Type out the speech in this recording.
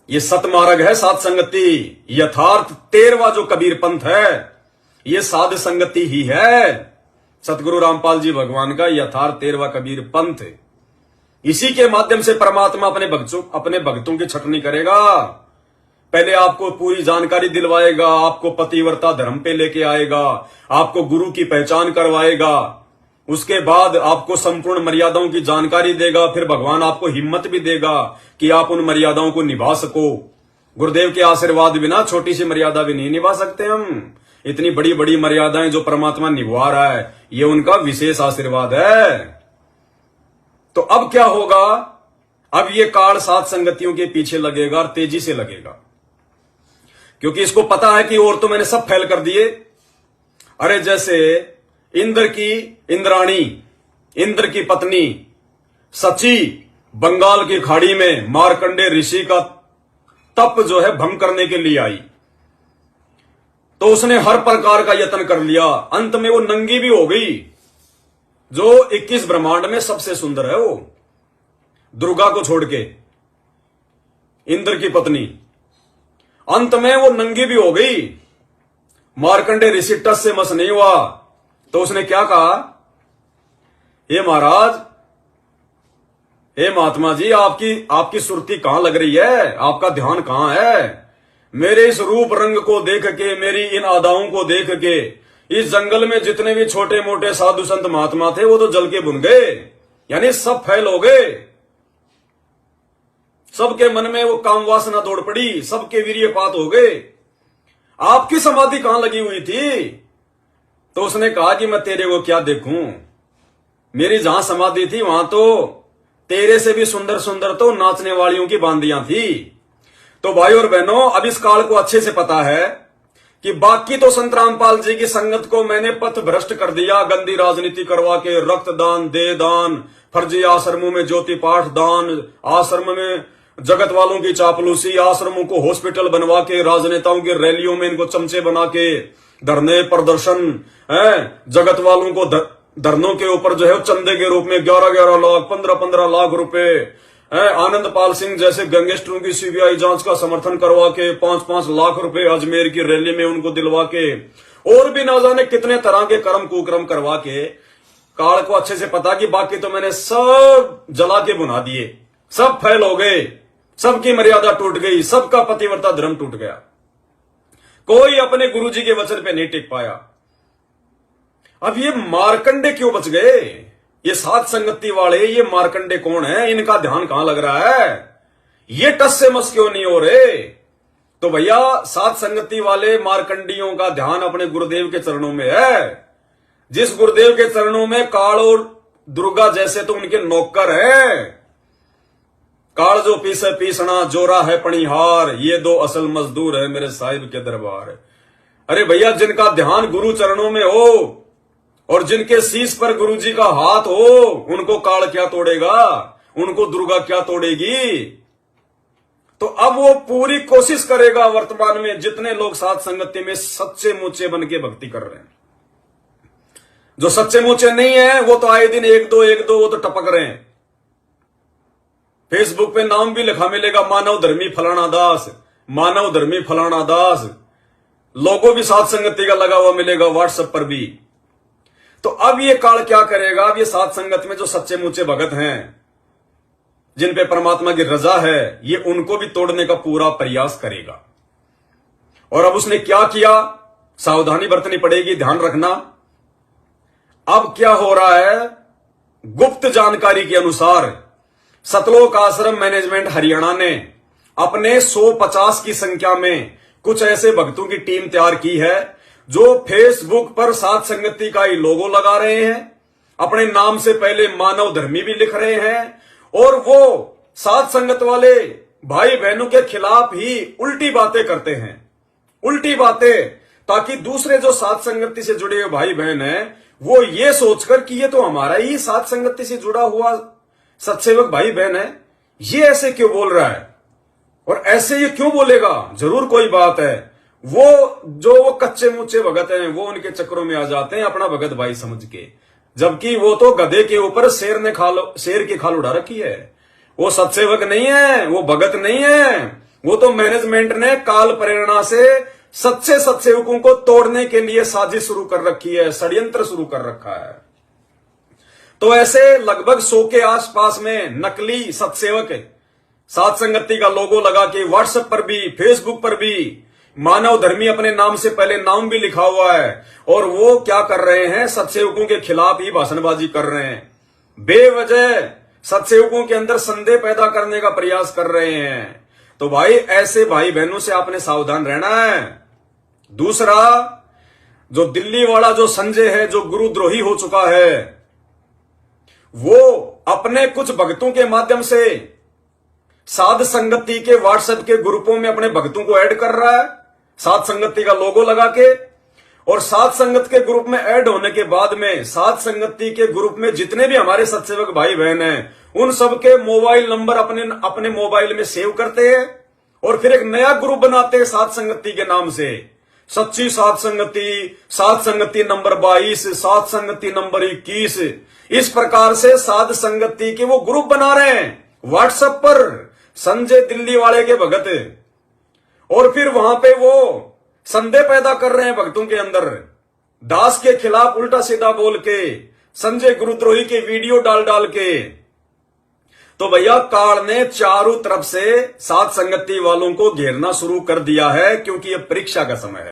ये सतमार्ग है, साध संगति। यथार्थ 13वां जो कबीर पंथ है, ये साध संगति ही है। सतगुरु रामपाल जी भगवान का यथार्थ 13वां कबीर पंथ। इसी के माध्यम से परमात्मा अपने भक्तों की छटनी करेगा। पहले आपको पूरी जानकारी दिलवाएगा, आपको पतिव्रता धर्म पे लेके आएगा, आपको गुरु की पहचान करवाएगा, उसके बाद आपको संपूर्ण मर्यादाओं की जानकारी देगा। फिर भगवान आपको हिम्मत भी देगा कि आप उन मर्यादाओं को निभा सको। गुरुदेव के आशीर्वाद बिना छोटी सी मर्यादा भी नहीं निभा सकते हम। इतनी बड़ी बड़ी मर्यादाएं जो परमात्मा निभा रहा है, ये उनका विशेष आशीर्वाद है। तो अब क्या होगा? अब ये काल सात संगतियों के पीछे लगेगा और तेजी से लगेगा, क्योंकि इसको पता है कि और तो मैंने सब फैल कर दिए। अरे जैसे इंद्र की इंद्राणी, इंद्र की पत्नी सची बंगाल की खाड़ी में मार्कंडे ऋषि का तप जो है भंग करने के लिए आई, तो उसने हर प्रकार का यत्न कर लिया। अंत में वो नंगी भी हो गई। जो 21 ब्रह्मांड में सबसे सुंदर है वो, दुर्गा को छोड़ के, इंद्र की पत्नी, अंत में वो नंगी भी हो गई। मार्कंडे ऋषि टस से मस नहीं हुआ, तो उसने क्या कहा? हे महाराज, हे महात्मा जी, आपकी सुरती कहां लग रही है? आपका ध्यान कहां है? मेरे इस रूप रंग को देख के, मेरी इन अदाओं को देख के, इस जंगल में जितने भी छोटे मोटे साधु संत महात्मा थे वो तो जल के भुन गए, यानी सब फैल हो गए। सबके मन में वो काम वासना दौड़ पड़ी, सबके वीर्यपात हो गए। आपकी समाधि कहां लगी हुई थी? तो उसने कहा कि मैं तेरे को क्या देखूं, मेरी जहां समाधि थी वहां तो तेरे से भी सुंदर सुंदर तो नाचने वालियों की बांदियां थी। तो भाई और बहनों, अब इस काल को अच्छे से पता है कि बाकी तो संत रामपाल जी की संगत को मैंने पथ भ्रष्ट कर दिया, गंदी राजनीति करवा के, रक्तदान, दे दान, फर्जी आश्रमों में ज्योति पाठ दान, आश्रम में जगत वालों की चापलूसी, आश्रमों को हॉस्पिटल बनवा के, राजनेताओं की रैलियों में इनको चमचे बना के, धरने प्रदर्शन है, जगत वालों को धरनों के ऊपर जो है चंदे के रूप में 11-11 लाख 15-15 लाख रुपए, आनंद पाल सिंह जैसे गैंगस्टरों की सीबीआई जांच का समर्थन करवा के 5-5 लाख रुपए अजमेर की रैली में उनको दिलवा के, और भी ना जाने कितने तरह के कर्म कुकर्म करवा के। काल को अच्छे से पता कि बाकी तो मैंने सब जला के बुना दिए, सब फैल हो गए, सबकी मर्यादा टूट गई, सबका पतिव्रता धर्म टूट गया। कोई अपने गुरुजी के वचन पे नहीं टिक पाया। अब ये मार्कंडे क्यों बच गए? ये सात संगति वाले, ये मार्कंडे कौन है? इनका ध्यान कहां लग रहा है? ये टस से मस क्यों नहीं हो रहे? तो भैया, सात संगति वाले मार्कंडियों का ध्यान अपने गुरुदेव के चरणों में है। जिस गुरुदेव के चरणों में काल और दुर्गा जैसे तो उनके नौकर हैं। काल जो पीसे पीसना, जोरा है पणिहार, ये दो असल मजदूर है मेरे साहिब के दरबार। अरे भैया, जिनका ध्यान गुरु चरणों में हो और जिनके शीश पर गुरुजी का हाथ हो, उनको काल क्या तोड़ेगा, उनको दुर्गा क्या तोड़ेगी? तो अब वो पूरी कोशिश करेगा वर्तमान में जितने लोग साथ संगति में सच्चे मुच्चे बन के भक्ति कर रहे हैं। जो सच्चे मुच्चे नहीं है वो तो आए दिन एक दो वो तो टपक रहे हैं। फेसबुक पे नाम भी लिखा मिलेगा, मानव धर्मी फलाना दास, मानव धर्मी फलाना दास। लोगो भी साथ संगति का लगा हुआ मिलेगा व्हाट्सएप पर भी। तो अब ये काल क्या करेगा? अब ये साथ संगत में जो सच्चे मुच्चे भगत हैं, जिन पे परमात्मा की रजा है, ये उनको भी तोड़ने का पूरा प्रयास करेगा। और अब उसने क्या किया? सावधानी बरतनी पड़ेगी, ध्यान रखना। अब क्या हो रहा है? गुप्त जानकारी के अनुसार सतलोक आश्रम मैनेजमेंट हरियाणा ने अपने 150 की संख्या में कुछ ऐसे भक्तों की टीम तैयार की है जो फेसबुक पर साथ संगति का ही लोगो लगा रहे हैं, अपने नाम से पहले मानव धर्मी भी लिख रहे हैं, और वो साथ संगत वाले भाई बहनों के खिलाफ ही उल्टी बातें करते हैं। उल्टी बातें, ताकि दूसरे जो साथ संगति से जुड़े हुए भाई बहन हैं वो ये सोचकर कि ये तो हमारा ही साथ संगति से जुड़ा हुआ सत्सेवक भाई बहन है, ये ऐसे क्यों बोल रहा है और ऐसे ये क्यों बोलेगा, जरूर कोई बात है। वो कच्चे मुच्चे भगत हैं, वो उनके चक्रों में आ जाते हैं अपना भगत भाई समझ के, जबकि वो तो गधे के ऊपर शेर की खाल उड़ा रखी है। वो सत्सेवक नहीं है, वो भगत नहीं है, वो तो मैनेजमेंट ने काल प्रेरणा से सच्चे सत्सेवकों को तोड़ने के लिए साजिश शुरू कर रखी है, षड्यंत्र शुरू कर रखा है। तो ऐसे लगभग 100 के आसपास में नकली सत्सेवक साध संगति का लोगो लगा के व्हाट्सएप पर भी, फेसबुक पर भी मानव धर्मी अपने नाम से पहले नाम भी लिखा हुआ है, और वो क्या कर रहे हैं, सत्सेवकों के खिलाफ ही भाषणबाजी कर रहे हैं, बेवजह सत्सेवकों के अंदर संदेह पैदा करने का प्रयास कर रहे हैं। तो भाई ऐसे भाई बहनों से आपने सावधान रहना है। दूसरा, जो दिल्ली वाला जो संजय है, जो गुरुद्रोही हो चुका है, वो अपने कुछ भक्तों के माध्यम से साध संगति के व्हाट्सएप के ग्रुपों में अपने भक्तों को ऐड कर रहा है, साध संगति का लोगो लगा के। और साध संगत के ग्रुप में ऐड होने के बाद में साध संगति के ग्रुप में जितने भी हमारे सत्सेवक भाई बहन हैं, उन सबके मोबाइल नंबर अपने मोबाइल में सेव करते हैं और फिर एक नया ग्रुप बनाते हैं साध संगति के नाम से, सच्ची साध संगति नंबर 22, साध संगति नंबर 21। इस प्रकार से साध संगति के वो ग्रुप बना रहे हैं व्हाट्सएप पर, संजय दिल्ली वाले के भगत, और फिर वहां पे वो संदेह पैदा कर रहे हैं भक्तों के अंदर, दास के खिलाफ उल्टा सीधा बोल के, संजय गुरुद्रोही के वीडियो डाल डाल के। तो भैया काल ने चारों तरफ से साध संगति वालों को घेरना शुरू कर दिया है, क्योंकि यह परीक्षा का समय है।